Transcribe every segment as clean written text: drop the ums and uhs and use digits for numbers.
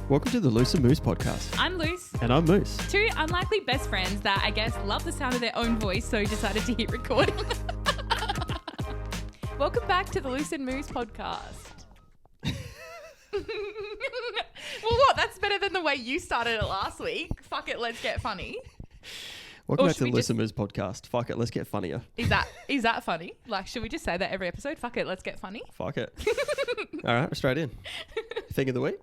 Welcome to the Loose and Moose podcast. I'm Luce. And I'm Moose. Two unlikely best friends that I guess love the sound of their own voice, so decided to hit record. Welcome back to the Loose and Moose podcast. Well, what? That's better than the way you started it last week. Fuck it, let's get funny. Welcome Or back to should the we Loose and Moose podcast. Fuck it, let's get funnier. Is that funny? Like, should we just say that every episode? Fuck it, let's get funny. Fuck it. All right, we're straight in. Thing of the week?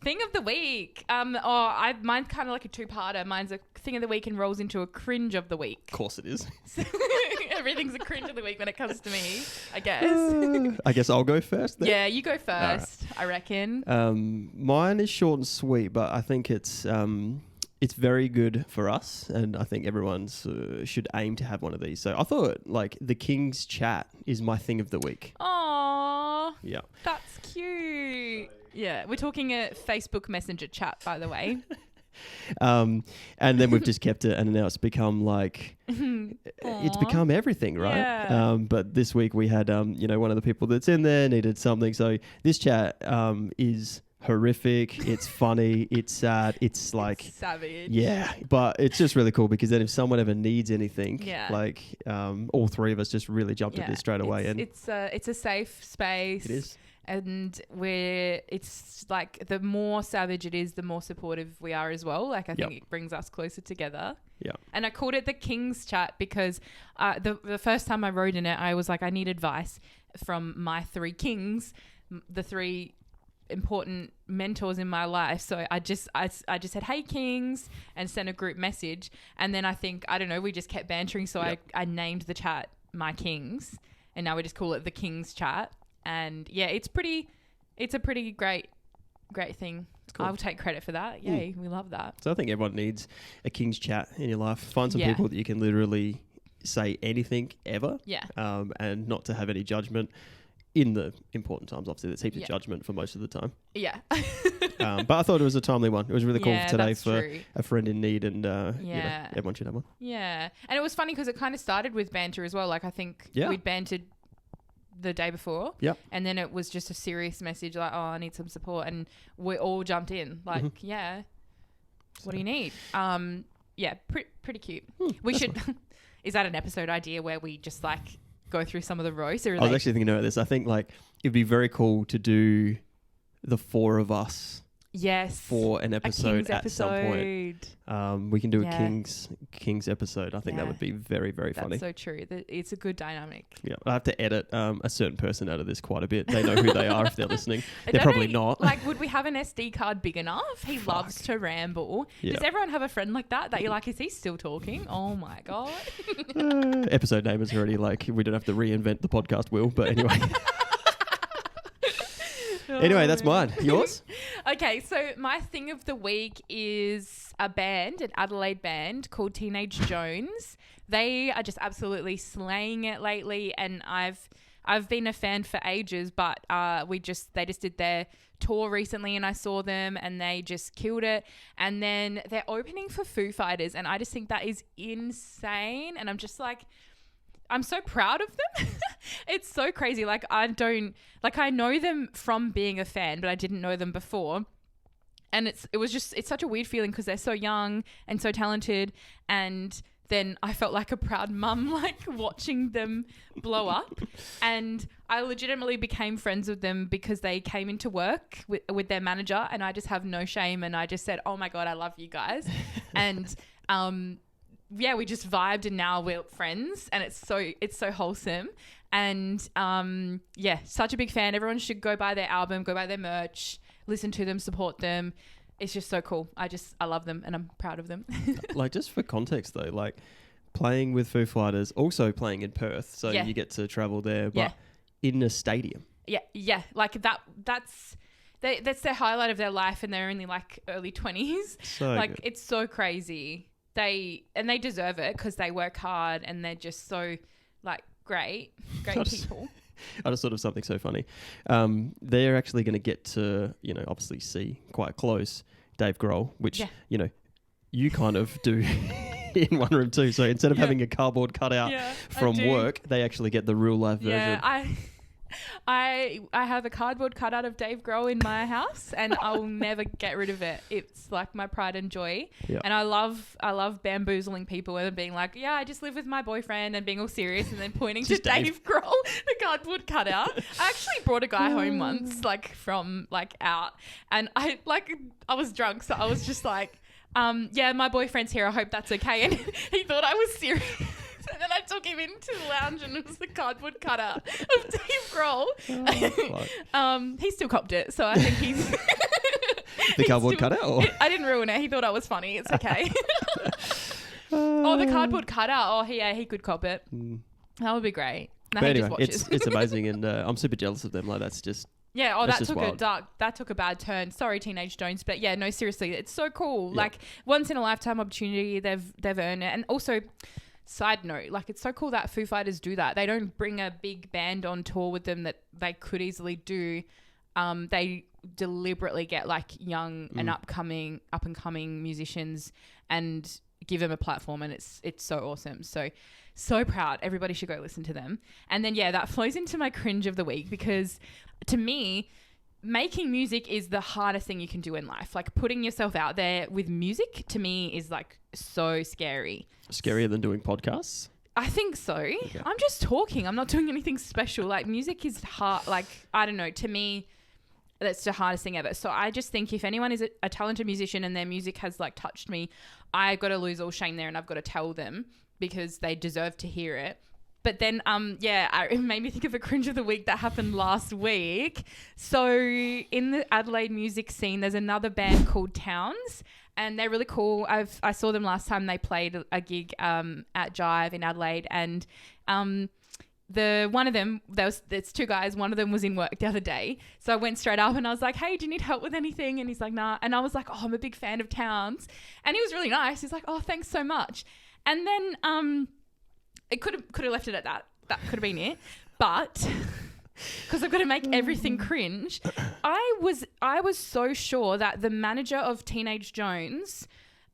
Thing of the week. Mine's kind of like a two-parter. Mine's a thing of the week and rolls into a cringe of the week. Of course it is. Everything's a cringe of the week when it comes to me, I guess. I guess I'll go first then. Yeah, you go first, right. I reckon. Mine is short and sweet, but I think it's very good for us, and I think everyone should aim to have one of these. So I thought, like, the King's Chat is my thing of the week. Aww. Yeah. That's cute. Yeah, we're talking a Facebook Messenger chat, by the way. And then we've just kept it, and now it's become like it's become everything, right? Yeah. But this week we had one of the people that's in there needed something, so this chat is horrific. It's funny. It's sad. It's like savage. Yeah, but it's just really cool because then if someone ever needs anything, like all three of us just really jumped at this straight away. It's a safe space. It is. And it's like the more savage it is, the more supportive we are as well. Like I think it brings us closer together. Yeah. And I called it the King's Chat because the first time I wrote in it, I was like, I need advice from my three kings, the three important mentors in my life. So I just said, hey kings, and sent a group message. And then we just kept bantering. So I named the chat My Kings, and now we just call it the King's Chat. And yeah, it's a pretty great thing. Cool. I'll take credit for that. Yay, we love that. So I think everyone needs a King's Chat in your life. Find some people that you can literally say anything ever. Yeah. And not to have any judgment in the important times. Obviously, there's heaps of judgment for most of the time. Yeah. But I thought it was a timely one. It was really cool today for true. A friend in need, and everyone should have one. Yeah. And it was funny because it kind of started with banter as well. Like I think we'd bantered the day before. Yep. And then it was just a serious message like, oh, I need some support. And we all jumped in like, what do you need? Pretty cute. We should, is that an episode idea where we just like go through some of the roasts? Or I was actually thinking about this. I think like it'd be very cool to do the four of us. Yes. For an episode at some point. We can do a King's episode. I think that would be very, very funny. That's so true. It's a good dynamic. Yeah. I have to edit a certain person out of this quite a bit. They know who they are if they're listening. They're probably not. Like, would we have an SD card big enough? He loves to ramble. Yeah. Does everyone have a friend like that you're like, is he still talking? Oh my God. Episode name is already like, we don't have to reinvent the podcast wheel, but anyway. Anyway, that's mine. Yours? Okay, so my thing of the week is a band, an Adelaide band called Teenage Joans. They are just absolutely slaying it lately, and I've been a fan for ages, but they just did their tour recently, and I saw them, and they just killed it. And then they're opening for Foo Fighters, and I just think that is insane. And I'm just like, I'm so proud of them. It's so crazy. Like I know them from being a fan, but I didn't know them before. And it's such a weird feeling because they're so young and so talented. And then I felt like a proud mum, like watching them blow up. And I legitimately became friends with them because they came into work with their manager, and I just have no shame. And I just said, oh my God, I love you guys. And, we just vibed, and now we're friends, and it's so wholesome. And such a big fan. Everyone should go buy their album, go buy their merch, listen to them, support them. It's just so cool. I love them, and I'm proud of them. Like, just for context though, like playing with Foo Fighters, also playing in Perth, so you get to travel there, but in a stadium. Yeah. Like that's their highlight of their life, and they're only like early 20s. So like good. It's so crazy. They deserve it because they work hard, and they're just so like great people. I just thought of something so funny. They're actually going to get to, obviously see quite close Dave Grohl, which, you kind of do in one room too. So instead of having a cardboard cutout from work, they actually get the real life version. I have a cardboard cutout of Dave Grohl in my house, and I'll never get rid of it. It's like my pride and joy. Yep. And I love bamboozling people and being like, yeah, I just live with my boyfriend, and being all serious and then pointing to Dave Grohl, the cardboard cutout. I actually brought a guy home once, like from like out, and I was drunk, so I was just like, yeah, my boyfriend's here. I hope that's okay. And he thought I was serious. And then I took him into the lounge, and it was the cardboard cutout of Dave Grohl. He still copped it, so I think he's... The cardboard cutout? Or? I didn't ruin it. He thought I was funny. It's okay. The cardboard cutout. Oh, yeah, he could cop it. That would be great. No, but anyway, it's amazing, and I'm super jealous of them. Like, that's just... Yeah, that took a bad turn. Sorry, Teenage Jones, but yeah, no, seriously, it's so cool. Yep. Like, once in a lifetime opportunity, they've earned it. And also... Side note, like, it's so cool that Foo Fighters do that. They don't bring a big band on tour with them that they could easily do. They deliberately get like young and up and coming musicians and give them a platform, and it's so awesome. So proud. Everybody should go listen to them. And then that flows into my cringe of the week, because to me, making music is the hardest thing you can do in life. Like, putting yourself out there with music to me is like so scary. Scarier than doing podcasts? I think so. Okay. I'm just talking. I'm not doing anything special. Like, music is hard. Like, I don't know. To me, that's the hardest thing ever. So I just think if anyone is a talented musician and their music has like touched me, I got to lose all shame there, and I've got to tell them, because they deserve to hear it. But then, it made me think of a cringe of the week that happened last week. So in the Adelaide music scene, there's another band called Towns, and they're really cool. I saw them last time they played a gig at Jive in Adelaide, and one of them, there's two guys, one of them was in work the other day. So I went straight up and I was like, hey, do you need help with anything? And he's like, nah. And I was like, oh, I'm a big fan of Towns. And he was really nice. He's like, oh, thanks so much. And then it could have left it at that. That could have been it. But because I've got to make everything cringe, I was so sure that the manager of Teenage Jones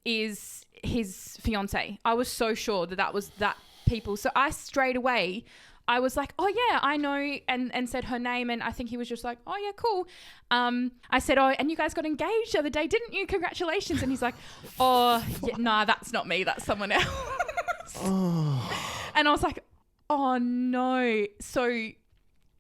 is his fiance. I was so sure that was that people. So I straight away, I was like, oh yeah, I know, and said her name, and I think he was just like, oh yeah, cool. I said, oh, and you guys got engaged the other day, didn't you? Congratulations. And he's like, oh, yeah, nah, that's not me, that's someone else. And I was like, oh no. So,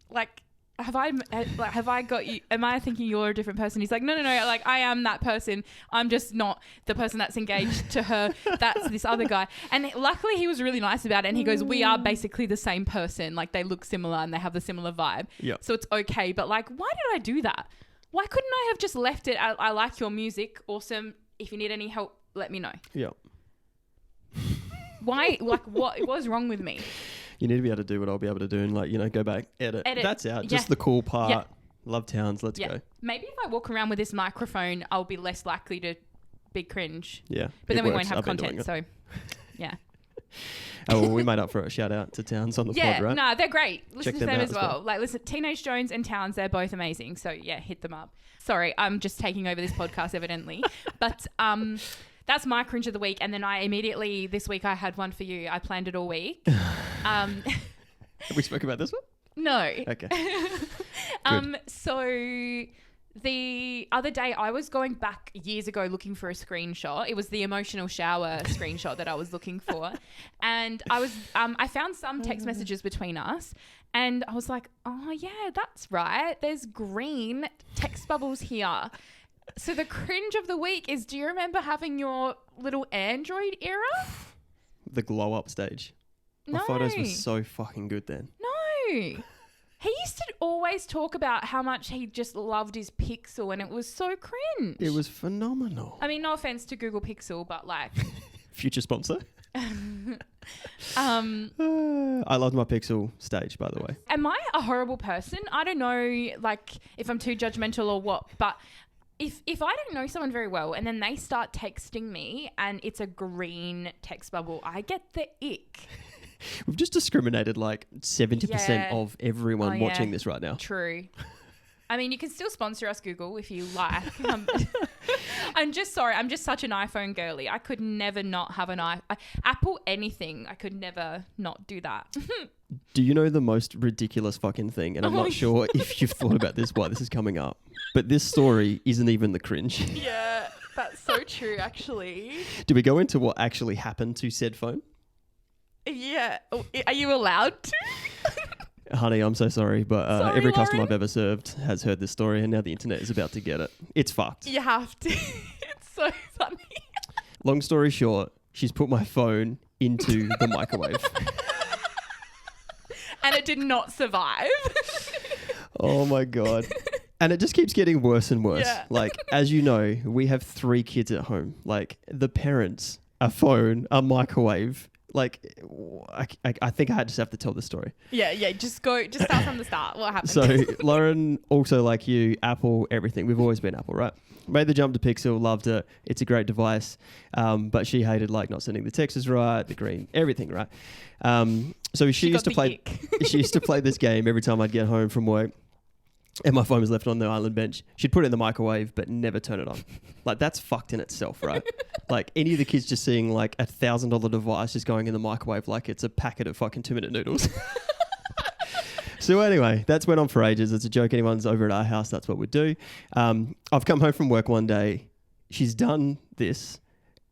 like, have I got you? Am I thinking you're a different person? He's like, no. Like, I am that person. I'm just not the person that's engaged to her. That's this other guy. And luckily he was really nice about it. And he goes, we are basically the same person. Like, they look similar and they have the similar vibe. Yeah. So it's okay. But like, why did I do that? Why couldn't I have just left it? I like your music. Awesome. If you need any help, let me know. Yeah. Why? Like, what was wrong with me? You need to be able to do what I'll be able to do and, like, you know, go back, edit. That's out. Just the cool part. Yeah. Love Towns. Let's go. Maybe if I walk around with this microphone, I'll be less likely to be cringe. Yeah. But then we won't have content. So, yeah. Oh, well, we made up for a shout out to Towns on the pod, right? No, they're great. Listen to them as well. Like, listen, Teenage Jones and Towns, they're both amazing. So, yeah, hit them up. Sorry, I'm just taking over this podcast, evidently. But, that's my cringe of the week. And then this week I had one for you. I planned it all week. Have we spoken about this one? No. Okay. So the other day I was going back years ago looking for a screenshot. It was the emotional shower screenshot that I was looking for. And I found some text messages between us, and I was like, oh yeah, that's right. There's green text bubbles here. So the cringe of the week is, do you remember having your little Android era? The glow up stage. My photos were so fucking good then. No. He used to always talk about how much he just loved his Pixel, and it was so cringe. It was phenomenal. I mean, no offense to Google Pixel, but like... Future sponsor. I loved my Pixel stage, by the way. Am I a horrible person? I don't know, like, if I'm too judgmental or what, but... If I don't know someone very well and then they start texting me and it's a green text bubble, I get the ick. We've just discriminated like 70% of everyone watching this right now. True. I mean, you can still sponsor us, Google, if you like. I'm just sorry. I'm just such an iPhone girly. I could never not have an Apple anything. I could never not do that. Do you know the most ridiculous fucking thing? And I'm not sure if you've thought about this, why this is coming up. But this story isn't even the cringe. Yeah, that's so true, actually. Do we go into what actually happened to said phone? Yeah. Are you allowed to? Honey, I'm so sorry, but Sorry, every customer Lauren. I've ever served has heard this story, and now the internet is about to get it. It's fucked. You have to. It's so funny. Long story short, she's put my phone into the microwave. And it did not survive. Oh my God. And it just keeps getting worse and worse. Yeah. Like, as you know, we have 3 kids at home. Like, the parents, a phone, a microwave. Like, I think I just have to tell the story. Yeah. Just start from the start. What happened? So, Lauren, also like you, Apple, everything. We've always been Apple, right? Made the jump to Pixel, loved it. It's a great device. But she hated like not sending the texts right, the green, everything, right? So she used to play she used to play this game every time I'd get home from work. And my phone was left on the island bench. She'd put it in the microwave, but never turn it on. Like, that's fucked in itself, right? Like, any of the kids just seeing like $1,000 device just going in the microwave like it's a packet of fucking 2-minute noodles. So anyway, that's went on for ages. It's a joke. Anyone's over at our house, that's what we do. I've come home from work one day. She's done this,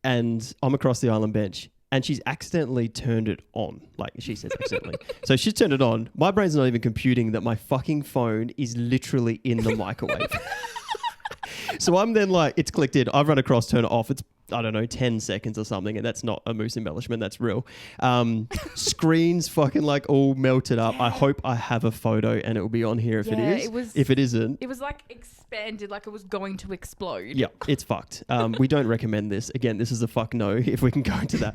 and I'm across the island bench. And she's accidentally turned it on. Like, she says accidentally. So she's turned it on. My brain's not even computing that my fucking phone is literally in the microwave. So I'm then like, it's clicked in. I've run across, turn it off. It's, I don't know, 10 seconds or something. And that's not a moose embellishment. That's real. Screens fucking like all melted up. I hope I have a photo and it will be on here if it is. If it isn't. It was like expanded, like it was going to explode. Yeah, it's fucked. We don't recommend this. Again, this is a fuck no if we can go into that.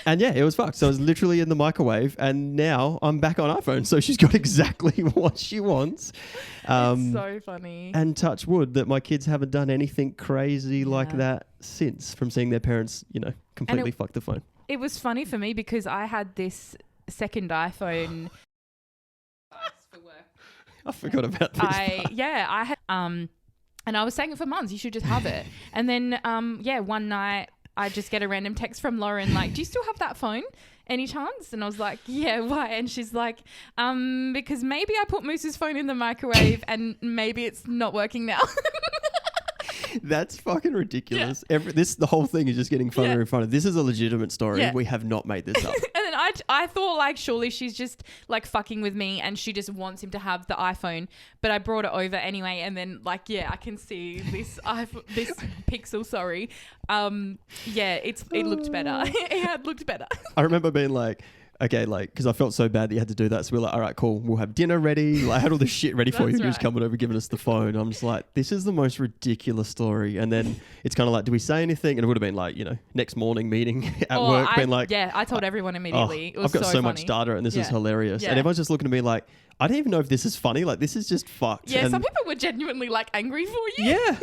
And yeah, it was fucked. So it was literally in the microwave, and now I'm back on iPhone. So she's got exactly what she wants. It's so funny. And touch wood that my kids haven't done anything crazy like that since, from seeing their parents, completely fuck the phone. It was funny for me because I had this second iPhone for work. I forgot about this. I had and I was saying it for months, you should just have it. And then one night I just get a random text from Lauren like, do you still have that phone? Any chance? And I was like, yeah, why? And she's like, because maybe I put Moose's phone in the microwave and maybe it's not working now. That's fucking ridiculous. Yeah. The whole thing is just getting funnier and funnier. This is a legitimate story. Yeah. We have not made this up. And then I thought like, surely she's just like fucking with me and she just wants him to have the iPhone. But I brought it over anyway. And then like, I can see this this Pixel, sorry. It looked better. It had looked better. I remember being like, okay, like, because I felt so bad that you had to do that. So we're like, all right, cool. We'll have dinner ready. Like, I had all this shit ready for you. You're just coming over, giving us the phone. I'm just like, this is the most ridiculous story. And then it's kind of like, do we say anything? And it would have been like, next morning meeting at work. I told everyone immediately. It was I've got so much data and this is hilarious. Yeah. And everyone's just looking at me like, I don't even know if this is funny. Like, this is just fucked. Yeah, some people were genuinely like angry for you. Yeah.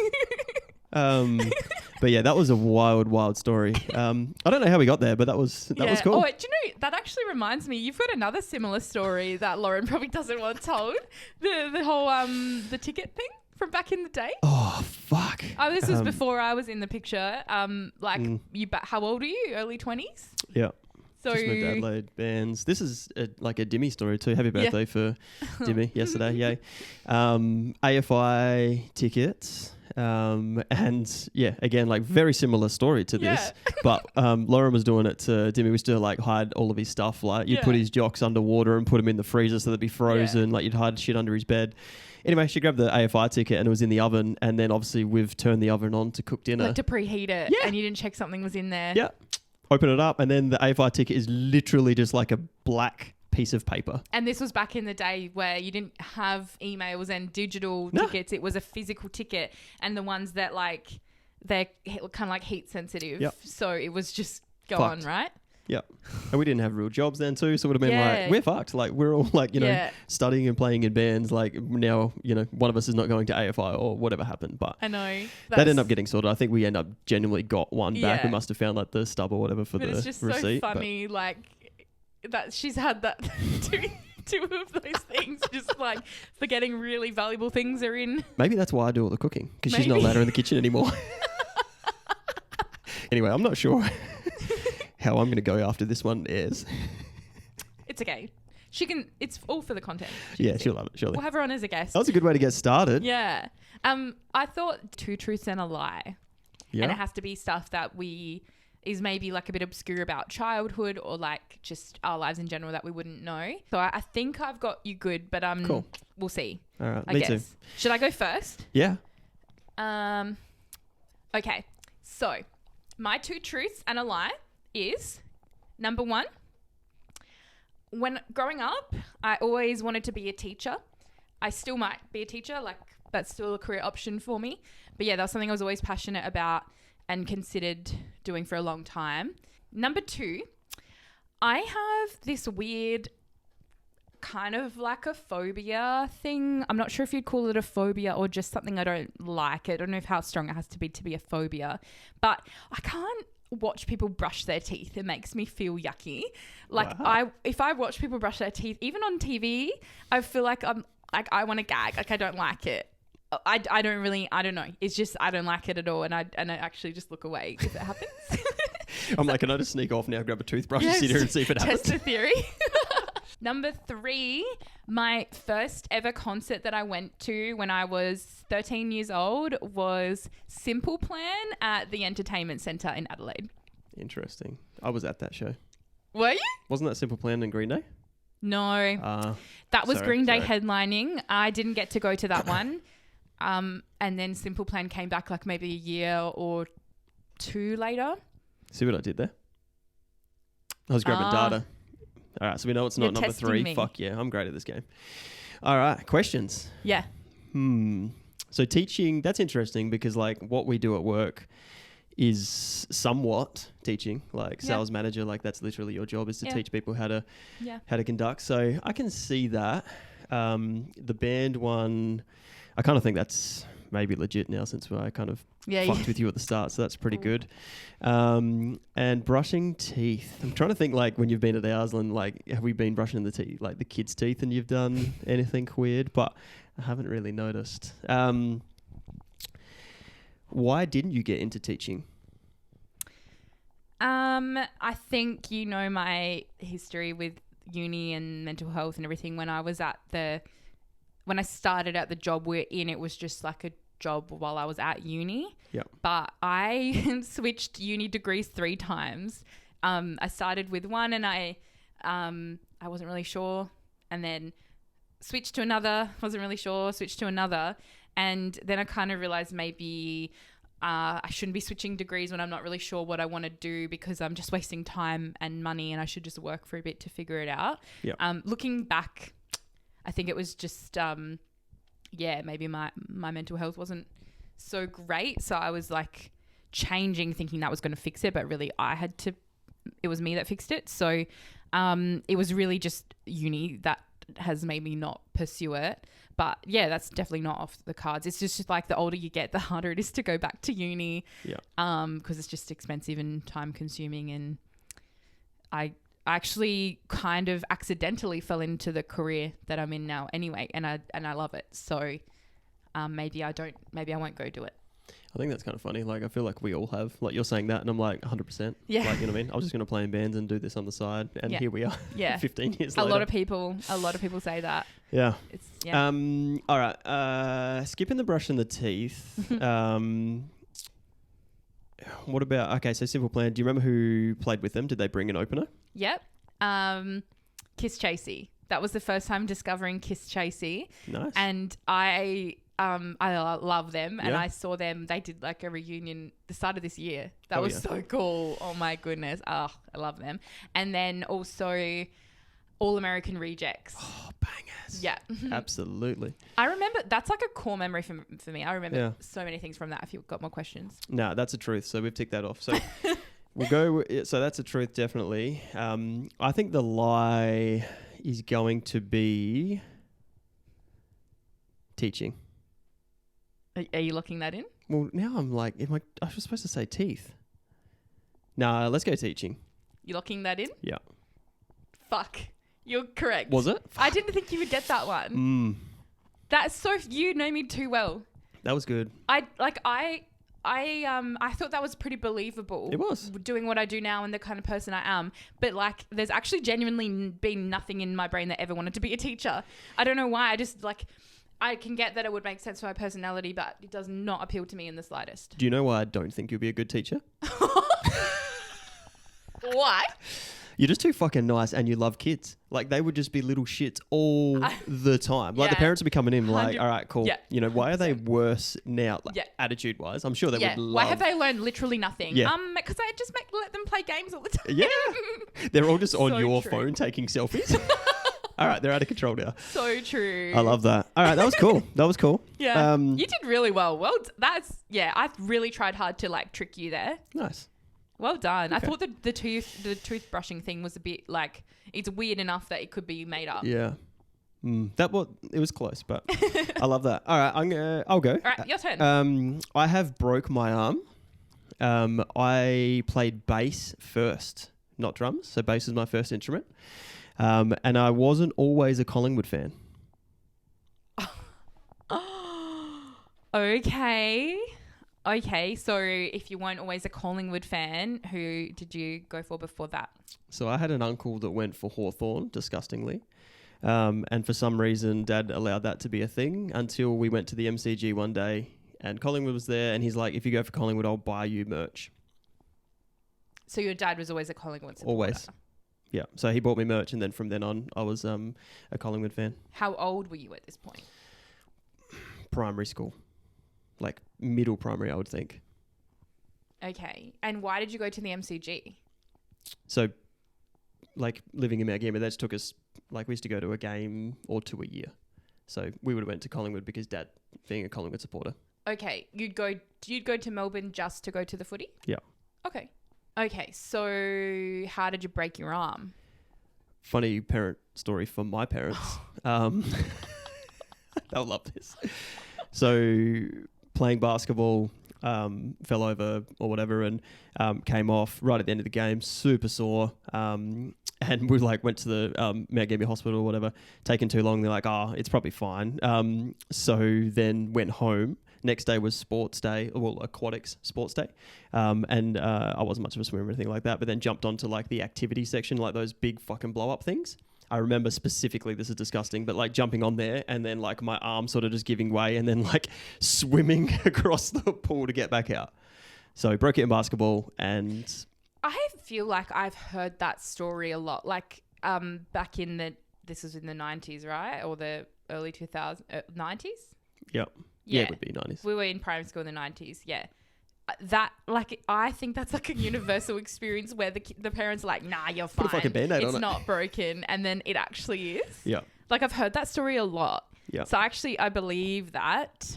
But yeah, that was a wild story. I don't know how we got there, but that was cool. Oh, do you know, that actually reminds me, you've got another similar story that Lauren probably doesn't want told. The whole the ticket thing from back in the day. Oh fuck. This was before I was in the picture. How old are you? Early 20s? Yeah. So just moved to Adelaide bands. This is like a Dimmy story too. Happy birthday for Dimmy yesterday. Yay. AFI tickets. And yeah, again, like very similar story to this, but Lauren was doing it to Dimmy. We used to like hide all of his stuff. Like you'd put his jocks underwater and put them in the freezer so they'd be frozen. Like you'd hide shit under his bed. Anyway, she grabbed the AFI ticket and it was in the oven. And then obviously we've turned the oven on to cook dinner. Like to preheat it. Yeah. And you didn't check something was in there. Yeah. Open it up and then the AFI ticket is literally just like a black piece of paper. And this was back in the day where you didn't have emails and digital tickets. It was a physical ticket, and the ones that like they're kind of like heat sensitive. Yep. So it was just on, right? Yeah. And we didn't have real jobs then too, so it would have been like, we're fucked. Like we're all like, studying and playing in bands. Like now, one of us is not going to AFI or whatever happened. But I know that ended up getting sorted. I think we end up genuinely got one back. We must have found like the stub or whatever for the receipt. It's just so funny, like that she's had that too. two of those things, just like forgetting really valuable things are in. Maybe that's why I do all the cooking, because she's not allowed her in the kitchen anymore. Anyway, I'm not sure how I'm going to go after this one airs. It's okay. She can. It's all for the content. She'll love it. Surely. We'll have her on as a guest. That was a good way to get started. Yeah. I thought 2 truths and a lie. Yeah. And it has to be stuff that is maybe like a bit obscure about childhood or like just our lives in general that we wouldn't know. So I think I've got you good, but cool. We'll see. All right. Me too. Should I go first? Yeah. Okay. So my 2 truths and a lie is, number 1, when growing up, I always wanted to be a teacher. I still might be a teacher, like that's still a career option for me. But yeah, that was something I was always passionate about and considered doing for a long time. Number 2, I have this weird kind of like a phobia thing. I'm not sure if you'd call it a phobia or just something I don't like. I don't know how strong it has to be a phobia, but I can't watch people brush their teeth. It makes me feel yucky. Like wow. If I watch people brush their teeth, even on TV, I feel like I want to gag. Like I don't like it. I don't know. It's just, I don't like it at all. And I actually just look away if it happens. I'm like, can I just sneak off now, grab a toothbrush and sit here and see if it happens? Test the theory. Number 3, my first ever concert that I went to when I was 13 years old was Simple Plan at the Entertainment Centre in Adelaide. Interesting. I was at that show. Were you? Wasn't that Simple Plan and Green Day? No. That was Green Day headlining. I didn't get to go to that one. And then Simple Plan came back like maybe a year or 2 later. See what I did there? I was grabbing data. All right, so we know it's not number 3. Me. Fuck yeah, I'm great at this game. All right, questions. Yeah. So teaching, that's interesting because like what we do at work is somewhat teaching, like sales manager, like that's literally your job is to teach people how to conduct. So I can see that. The band one, I kind of think that's maybe legit now since I kind of fucked with you at the start, so that's pretty good. And brushing teeth, I'm trying to think like when you've been at Auslan, like have we been brushing the teeth, like the kids' teeth, and you've done anything weird? But I haven't really noticed. Why didn't you get into teaching? I think you know my history with uni and mental health and everything. When I started at the job we're in, it was just like a job while I was at uni. Yeah. But I switched uni degrees 3 times. I started with one and I wasn't really sure, and then switched to another, wasn't really sure, switched to another. And then I kind of realized maybe I shouldn't be switching degrees when I'm not really sure what I want to do, because I'm just wasting time and money and I should just work for a bit to figure it out. Yeah. Looking back, I think it was just, maybe my mental health wasn't so great. So I was like changing, thinking that was going to fix it, but really it was me that fixed it. So it was really just uni that has made me not pursue it. But yeah, that's definitely not off the cards. It's just like the older you get, the harder it is to go back to uni. Yeah. Because it's just expensive and time consuming. And I actually kind of accidentally fell into the career that I'm in now anyway, and I love it. So maybe I won't go do it. I think that's kind of funny. Like, I feel like we all have, like, you're saying that and I'm like 100%. Yeah. Like, you know what I mean? I was just going to play in bands and do this on the side. And here we are. Yeah. 15 years later. A lot of people say that. Yeah. Yeah. All right. Skipping the brush and the teeth. What about, okay, so Simple Plan. Do you remember who played with them? Did they bring an opener? Yep. Kiss Chasey. That was the first time discovering Kiss Chasey. Nice. And I love them, and I saw them. They did like a reunion the start of this year. That was so cool. Oh my goodness. I love them. And then also All American Rejects. Oh, bangers. Yeah. Absolutely. I remember, that's like a core memory for me. I remember so many things from that. If you've got more questions. No, that's a truth. So we've ticked that off. So we'll go. So that's a truth, definitely. I think the lie is going to be teaching. Are you locking that in? Well, now I'm like, I was supposed to say teeth. Nah, let's go teaching. You locking that in? Yeah. Fuck. You're correct. Was it? I didn't think you would get that one. That's so... You know me too well. That was good. I thought that was pretty believable. It was. Doing what I do now and the kind of person I am. But like, there's actually genuinely been nothing in my brain that ever wanted to be a teacher. I don't know why. I just like... I can get that it would make sense for my personality, but it does not appeal to me in the slightest. Do you know why I don't think you'll be a good teacher? Why? You're just too fucking nice and you love kids. Like, they would just be little shits all the time. Like, the parents would be coming in like, all right, cool. Yeah, you know, why are they worse now, like, attitude-wise? I'm sure they would love... Why have they learned literally nothing? Yeah. Because I just let them play games all the time. Yeah. They're all just on your phone taking selfies. All right, they're out of control now. So true. I love that. All right, that was cool. Yeah. You did really well. I really tried hard to like trick you there. Nice. Well done. Okay. I thought the toothbrushing thing was a bit like, it's weird enough that it could be made up. Yeah. It was close, but I love that. All right, I'll go. All right, your turn. I have broke my arm. I played bass first, not drums. So bass is my first instrument. And I wasn't always a Collingwood fan. Okay, so if you weren't always a Collingwood fan, who did you go for before that? So I had an uncle that went for Hawthorn, disgustingly. And for some reason, Dad allowed that to be a thing until we went to the MCG one day and Collingwood was there and he's like, if you go for Collingwood, I'll buy you merch. So your dad was always a Collingwood supporter? Always. Yeah. So he bought me merch and then from then on, I was a Collingwood fan. How old were you at this point? Primary school. Like middle primary, I would think. Okay. And why did you go to the MCG? So, like living in Mount Gambier, that just took us, like we used to go to a game or two a year. So we would have went to Collingwood because Dad being a Collingwood supporter. Okay. You'd go to Melbourne just to go to the footy? Yeah. Okay. So how did you break your arm? Funny parent story from my parents. They'll love this. So playing basketball, fell over or whatever and came off right at the end of the game, super sore. And we went to the Mount Gambier Hospital or whatever, taking too long. They're like, it's probably fine. So then went home. Next day was sports day, aquatics sports day. And I wasn't much of a swimmer or anything like that, but then jumped onto like the activity section, like those big fucking blow up things. I remember specifically, this is disgusting, but like jumping on there and then like my arm sort of just giving way and then like swimming across the pool to get back out. So broke it in basketball and... I feel like I've heard that story a lot. Like back in this was in the 90s, right? Or the early 2000s, 90s? Yep. Yeah, it would be 90s. We were in primary school in the 90s, yeah. That, like, I think that's like a universal experience where the parents are like, nah, you're fine. Put a fucking Band-Aid on it. It's not broken. And then it actually is. Yeah. Like, I've heard that story a lot. Yeah. So actually, I believe that.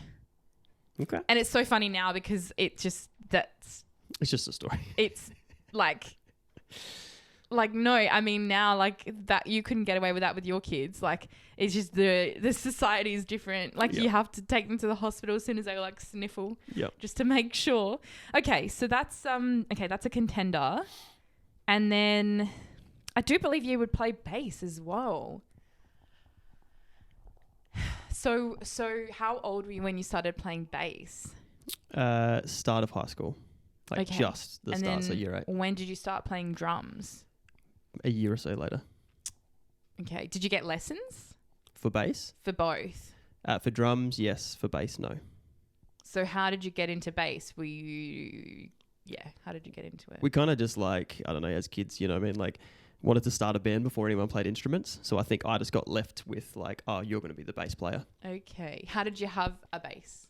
Okay. And it's so funny now because it's just a story. It's like, no, I mean now like that you couldn't get away with that with your kids. Like it's just the society is different. Like you have to take them to the hospital as soon as they like sniffle. Yep. Just to make sure. Okay, so that's that's a contender. And then I do believe you would play bass as well. So how old were you when you started playing bass? Start of high school. Just the start, so year 8. When did you start playing drums? A year or so later. Okay. Did you get lessons? For bass? For both? For drums, yes. For bass, no. So how did you get into bass? How did you get into it? We kind of just I don't know, as kids, you know what I mean? Like wanted to start a band before anyone played instruments. So I think I just got left with you're going to be the bass player. Okay. How did you have a bass?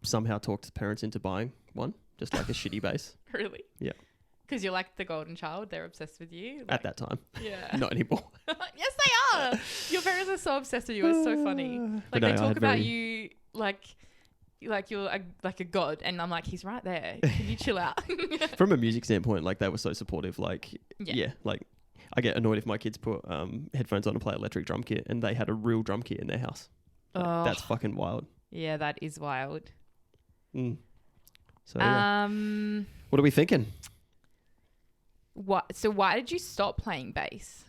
Somehow talked parents into buying one, just like a shitty bass. Really? Yeah. Because you're like the golden child. They're obsessed with you. At that time. Yeah. Not anymore. Yes, they are. Your parents are so obsessed with you. It's so funny. Like they talk about you like you're like a god. And I'm like, he's right there. Can you chill out? From a music standpoint, they were so supportive. I get annoyed if my kids put headphones on and play electric drum kit and they had a real drum kit in their house. That's fucking wild. Yeah, that is wild. Mm. So, yeah. What are we thinking? So why did you stop playing bass?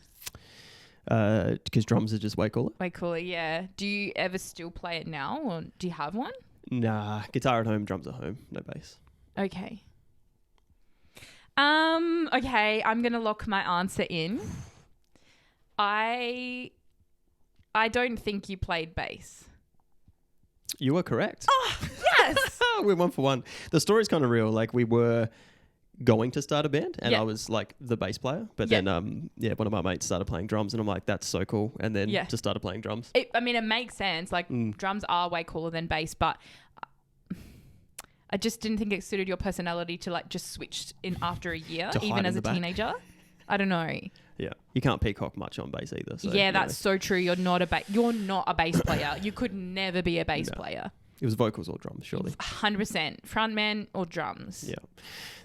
Because drums are just way cooler. Way cooler, yeah. Do you ever still play it now, or do you have one? Nah, guitar at home, drums at home, no bass. Okay. Okay, I'm gonna lock my answer in. I don't think you played bass. You were correct. Oh, yes! We're 1 for 1. The story's kind of real. Like, we were going to start a band, and I was like the bass player. But then, one of my mates started playing drums, and I'm like, that's so cool. And then just started playing drums. It makes sense. Like, drums are way cooler than bass, but I just didn't think it suited your personality to like just switch in after a year, even as a teenager. I don't know. Yeah, you can't peacock much on bass either. So, yeah, that's so true. You're not a bass player. You could never be a bass player. It was vocals or drums, surely. 100%. Frontman or drums. Yeah.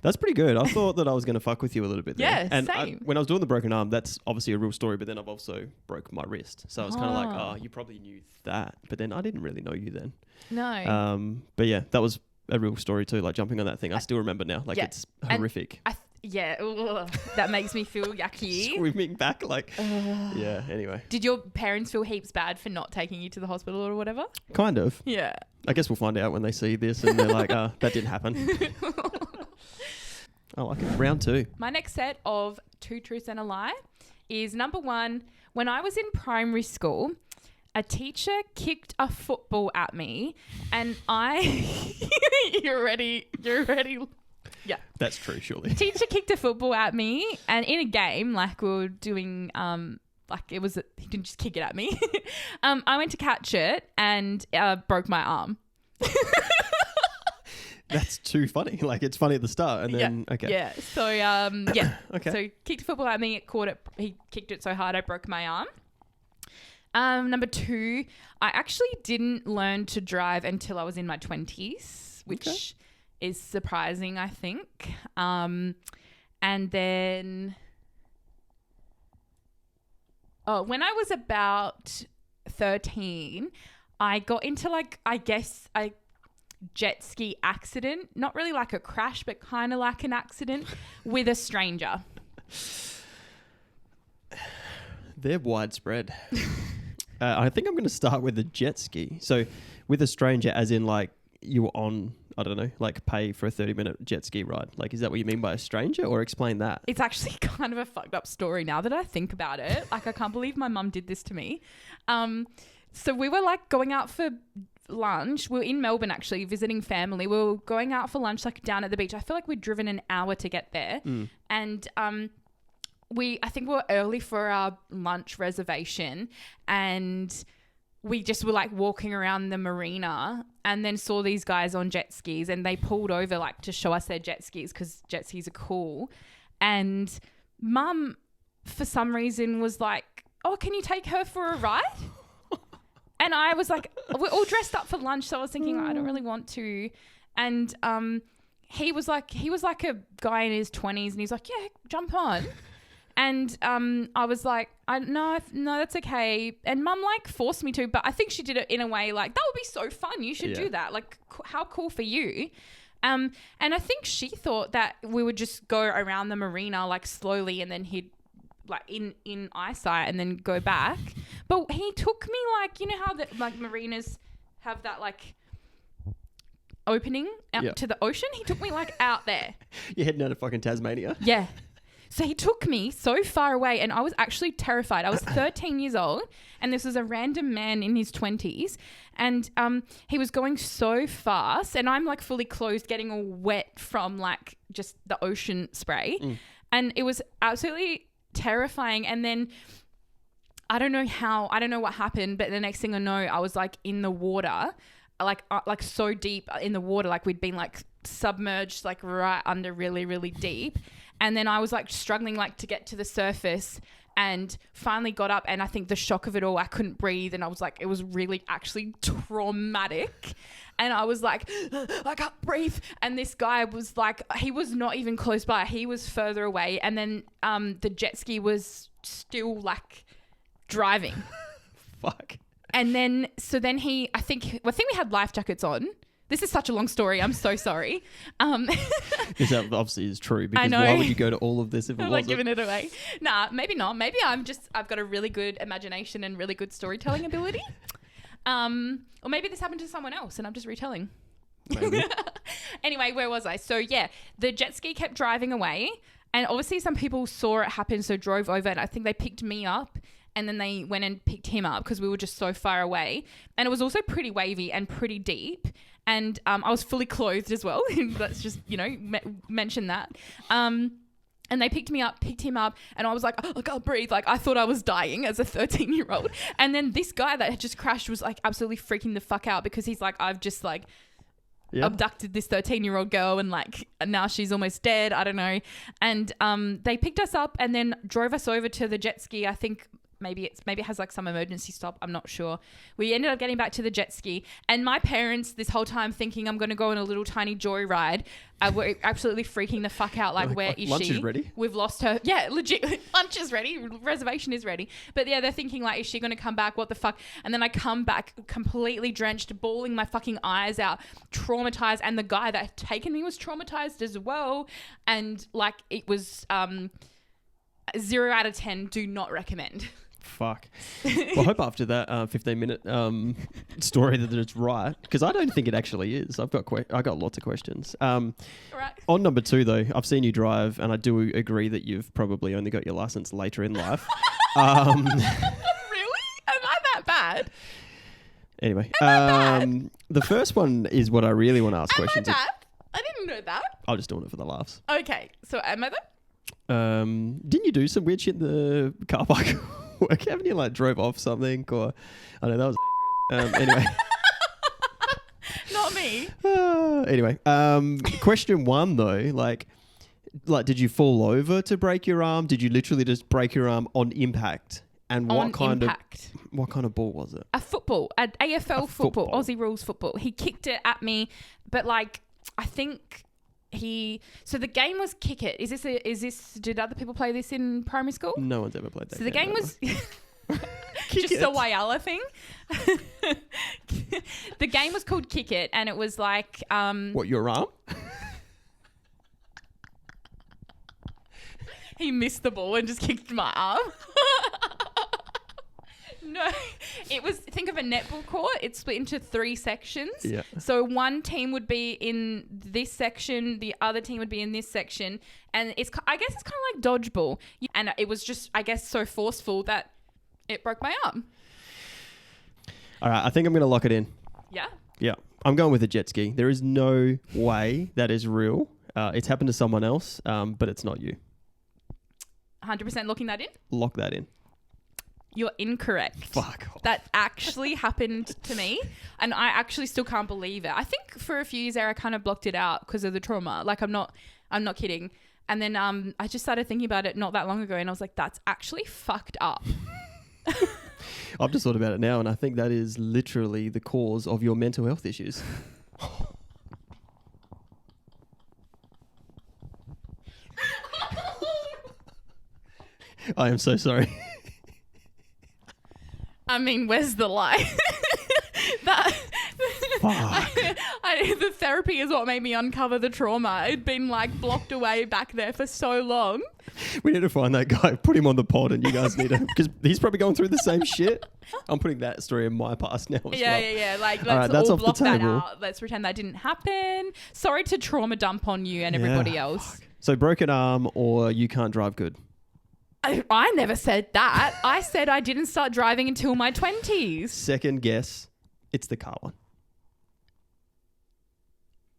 That's pretty good. I thought that I was going to fuck with you a little bit there. Yeah, and same. When I was doing the broken arm, that's obviously a real story, but then I've also broke my wrist. So I was kind of like, you probably knew that. But then I didn't really know you then. No. But yeah, that was a real story too, like jumping on that thing. I still remember now. Like, it's horrific. That makes me feel yucky. Swimming back, like, yeah, anyway. Did your parents feel heaps bad for not taking you to the hospital or whatever? Kind of. Yeah. I guess we'll find out when they see this and they're like, that didn't happen. I like it. Round 2. My next set of 2 truths and a lie is number 1. When I was in primary school, a teacher kicked a football at me and you're ready. Yeah. That's true, surely. Teacher kicked a football at me and in a game, like we were doing, he didn't just kick it at me. I went to catch it and broke my arm. That's too funny. Like, it's funny at the start and then, okay. Yeah. So, okay. So kicked a football at me, he kicked it so hard I broke my arm. Number 2, I actually didn't learn to drive until I was in my 20s, which is surprising, I think. And then, when I was about 13, I got into a jet ski accident, not really like a crash, but kind of like an accident with a stranger. They're widespread. I think I'm going to start with the jet ski. So with a stranger, as in like you were on, I don't know, like pay for a 30-minute jet ski ride. Like, is that what you mean by a stranger, or explain that? It's actually kind of a fucked up story now that I think about it. Like, I can't believe my mum did this to me. So we were like going out for lunch. We were in Melbourne actually visiting family. We were going out for lunch like down at the beach. I feel like we'd driven an hour to get there. And I think we were early for our lunch reservation and we just were like walking around the marina and then saw these guys on jet skis and they pulled over like to show us their jet skis because jet skis are cool. And mum, for some reason, was like, oh, can you take her for a ride? And I was like, we're all dressed up for lunch. So I was thinking, I don't really want to. And he was like a guy in his 20s and he's like, yeah, jump on. And I was like, no, that's okay. And mum like forced me to, but I think she did it in a way like, that would be so fun. You should do that. Like, how cool for you. And I think she thought that we would just go around the marina like slowly and then he'd like in eyesight and then go back. But he took me like, you know how the like marinas have that like opening out to the ocean? He took me like out there. You're heading out of fucking Tasmania. Yeah. So he took me so far away and I was actually terrified. I was 13 years old and this was a random man in his 20s and he was going so fast and I'm like fully clothed getting all wet from like just the ocean spray. And it was absolutely terrifying. And then I don't know what happened, but the next thing I know, I was like in the water, like so deep in the water, like we'd been like submerged like right under really, really deep. And then I was like struggling like to get to the surface and finally got up. And I think the shock of it all, I couldn't breathe. And I was like, it was really actually traumatic. And I was like, I can't breathe. And this guy was like, he was not even close by. He was further away. And then the jet ski was still like driving. Fuck. And then, I think we had life jackets on. This is such a long story. I'm so sorry. This obviously is true, because why would you go to all of this if it wasn't? Like giving it away. Nah, maybe not. Maybe I've got a really good imagination and really good storytelling ability. Or maybe this happened to someone else and I'm just retelling. Maybe. Anyway, where was I? So yeah, the jet ski kept driving away, and obviously some people saw it happen, so drove over, and I think they picked me up. And then they went and picked him up because we were just so far away. And it was also pretty wavy and pretty deep. And I was fully clothed as well. Let's just, mention that. And they picked him up, and I was like, oh, I can't breathe. Like, I thought I was dying as a 13-year-old. And then this guy that had just crashed was like absolutely freaking the fuck out, because he's like, I've just like abducted this 13-year-old girl, and like now she's almost dead. I don't know. And they picked us up and then drove us over to the jet ski. I think maybe it has like some emergency stop. I'm not sure. We ended up getting back to the jet ski, and my parents this whole time thinking I'm going to go on a little tiny joyride. Were absolutely freaking the fuck out. Like, where is lunch she? Lunch is ready? We've lost her. Yeah, legit. Lunch is ready. Reservation is ready. But yeah, they're thinking like, is she going to come back? What the fuck? And then I come back completely drenched, bawling my fucking eyes out, traumatized. And the guy that had taken me was traumatized as well. And like, it was 0 out of 10. Do not recommend. Fuck. Well, I hope after that 15-minute story that it's right, because I don't think it actually is. I got lots of questions. Right. On number 2, though, I've seen you drive, and I do agree that you've probably only got your license later in life. Really? Am I that bad? Anyway, the first one is what I really want to ask questions. Am I bad? I didn't know that. I'm just doing it for the laughs. Okay, so am I that? Didn't you do some weird shit in the car park? Haven't you like drove off something, or I don't know, that was anyway. Not me. Anyway, question 1 though, like did you fall over to break your arm? Did you literally just break your arm on impact? And what kind of ball was it? A football, an AFL football, Aussie rules football. He kicked it at me, but like I think so the game was Kick It. Did other people play this in primary school? No one's ever played that. So the game was just it. a Whyalla thing. The game was called Kick It, and it was like what, your arm? He missed the ball and just kicked my arm. No, it was, think of a netball court. It's split into 3 sections. Yeah. So one team would be in this section, the other team would be in this section, and I guess it's kind of like dodgeball. And it was just, I guess, so forceful that it broke my arm. All right, I think I'm going to lock it in. Yeah? Yeah. I'm going with a jet ski. There is no way that is real. It's happened to someone else, but it's not you. 100% locking that in? Lock that in. You're incorrect. Fuck off. That actually happened to me, and I actually still can't believe it. I think for a few years there I kind of blocked it out because of the trauma. Like, I'm not kidding. And then I just started thinking about it not that long ago, and I was like, that's actually fucked up. I've just thought about it now, and I think that is literally the cause of your mental health issues. I am so sorry. I mean, where's the lie? The therapy is what made me uncover the trauma. It'd been like blocked away back there for so long. We need to find that guy, put him on the pod, and you guys need to, because he's probably going through the same shit. I'm putting that story in my past now as well. Yeah. Like, let's all block that out. Let's pretend that didn't happen. Sorry to trauma dump on you and everybody else. Fuck. So broken arm or you can't drive good? I never said that. I said I didn't start driving until my 20s. Second guess, it's the car one.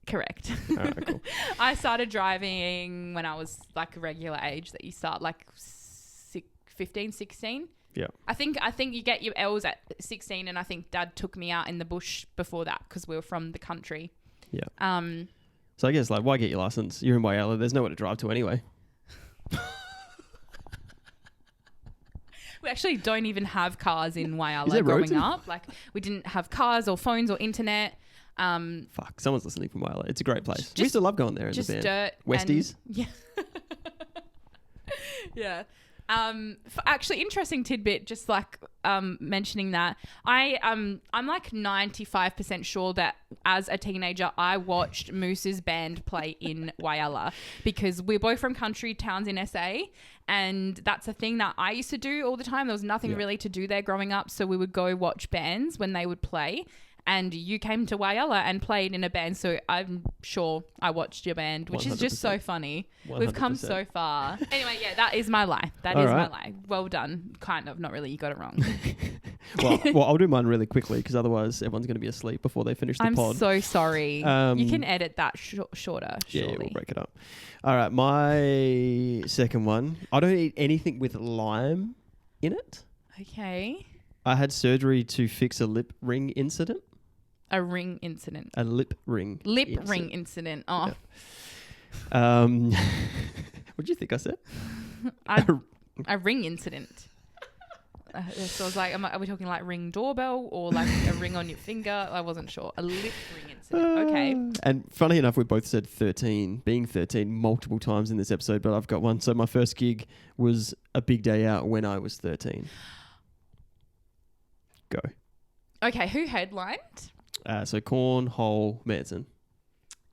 Correct. All right, cool. I started driving when I was like a regular age that you start, like 15, 16. Yeah. I think you get your L's at 16, and I think Dad took me out in the bush before that because we were from the country. Yeah. So I guess, like, why get your license? You're in Whyalla. There's nowhere to drive to anyway. We actually don't even have cars in Whyalla growing up. Like, we didn't have cars or phones or internet. Fuck, someone's listening from Whyalla. It's a great place. We used to love going there in the band. Just dirt. Besties. Yeah. Yeah. Actually, interesting tidbit, just like mentioning that. I'm like 95% sure that as a teenager, I watched Moose's band play in Whyalla because we're both from country towns in SA, and that's a thing that I used to do all the time. There was nothing really to do there growing up, so we would go watch bands when they would play. And you came to Whyalla and played in a band, so I'm sure I watched your band, which 100%. Is just so funny. 100%. We've come so far. Anyway, yeah, that is my lie. That is my lie. Well done. Kind of. Not really. You got it wrong. well, I'll do mine really quickly because otherwise everyone's going to be asleep before they finish the pod. I'm so sorry. You can edit that shorter, surely. Yeah, we'll break it up. All right, my second one. I don't eat anything with lime in it. Okay. I had surgery to fix a lip ring incident. A ring incident. A lip ring. Ring incident. Oh. Yeah. What do you think I said? A ring incident. So I was like, are we talking like ring doorbell or like a ring on your finger? I wasn't sure. A lip ring incident. Okay. And funny enough, we both said 13, being 13 multiple times in this episode, but I've got one. So my first gig was a big day out when I was 13. Go. Okay, who headlined? So Korn, Hole, Manson.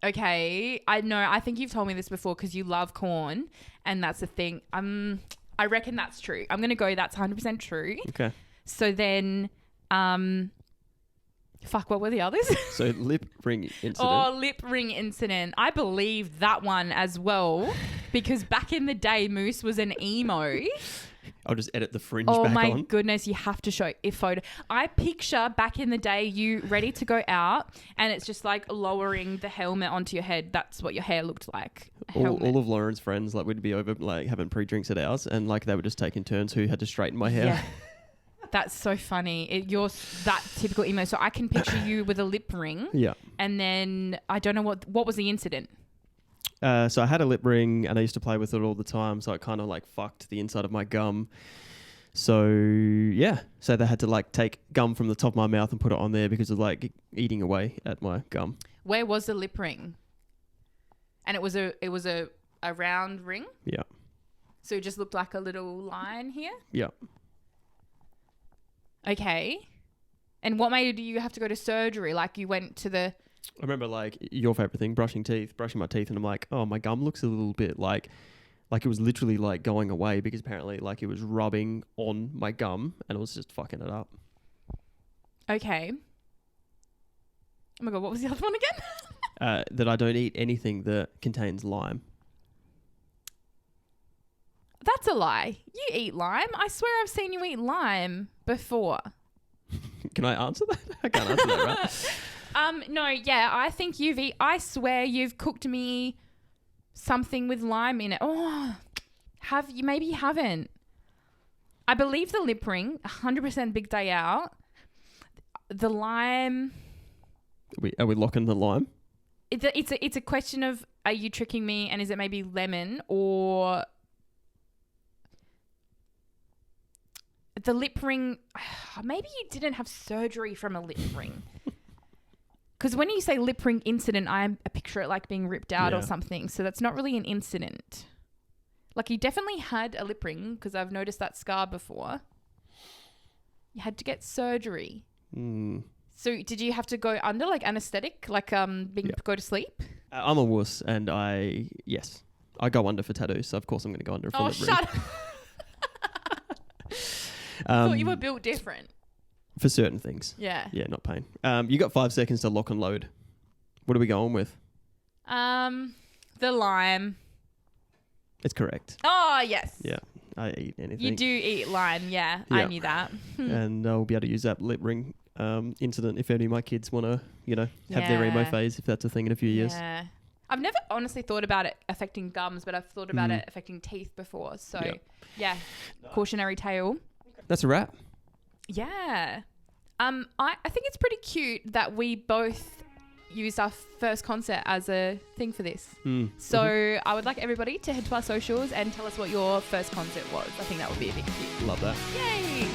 Okay, I think you've told me this before because you love Korn, and that's the thing. I reckon that's true. I'm gonna go. That's 100% true. Okay. So then, what were the others? So lip ring incident. Oh, lip ring incident. I believe that one as well because back in the day, Moose was an emo. I'll just edit the fringe back on. Oh my goodness, you have to show a photo. I picture back in the day you ready to go out and it's just like lowering the helmet onto your head. That's what your hair looked like. All of Lauren's friends, like we'd be over like having pre-drinks at ours and like they were just taking turns who had to straighten my hair. Yeah. That's so funny. You're that typical emo. So I can picture you with a lip ring. Yeah. And then I don't know what was the incident? So I had a lip ring and I used to play with it all the time. So it kind of like fucked the inside of my gum. So yeah. So they had to like take gum from the top of my mouth and put it on there because of like eating away at my gum. Where was the lip ring? And it was a round ring? Yeah. So it just looked like a little line here? Yeah. Okay. And what made you have to go to surgery? Like you went to the... I remember like your favorite thing, brushing my teeth, and I'm like, oh, my gum looks a little bit like it was literally like going away because apparently like it was rubbing on my gum and it was just fucking it up. Okay. Oh my God, what was the other one again? That I don't eat anything that contains lime. That's a lie. You eat lime. I swear I've seen you eat lime before. Can I answer that? I can't answer that, right? No, yeah, I think I swear you've cooked me something with lime in it. Oh, have you? Maybe you haven't. I believe the lip ring, 100% big day out. The lime. Are we locking the lime? It's a question of, are you tricking me and is it maybe lemon or... The lip ring, maybe you didn't have surgery from a lip ring. Because when you say lip ring incident, I picture it like being ripped out or something. So that's not really an incident. Like you definitely had a lip ring because I've noticed that scar before. You had to get surgery. Mm. So did you have to go under like anesthetic, like go to sleep? I'm a wuss and I go under for tattoos. So of course I'm going to go under for lip ring. Oh, shut up. I thought you were built different. For certain things. Yeah. Yeah, not pain. You got 5 seconds to lock and load. What are we going with? The lime. It's correct. Oh, yes. Yeah, I eat anything. You do eat lime, yeah. I knew that. And I'll be able to use that lip ring incident if any of my kids want to, have their emo phase, if that's a thing in a few years. Yeah. I've never honestly thought about it affecting gums, but I've thought about it affecting teeth before. So, cautionary tale. That's a wrap. Yeah. I think it's pretty cute that we both used our first concert as a thing for this. So I would like everybody to head to our socials and tell us what your first concert was. I think that would be a big cute. Love that. Yay.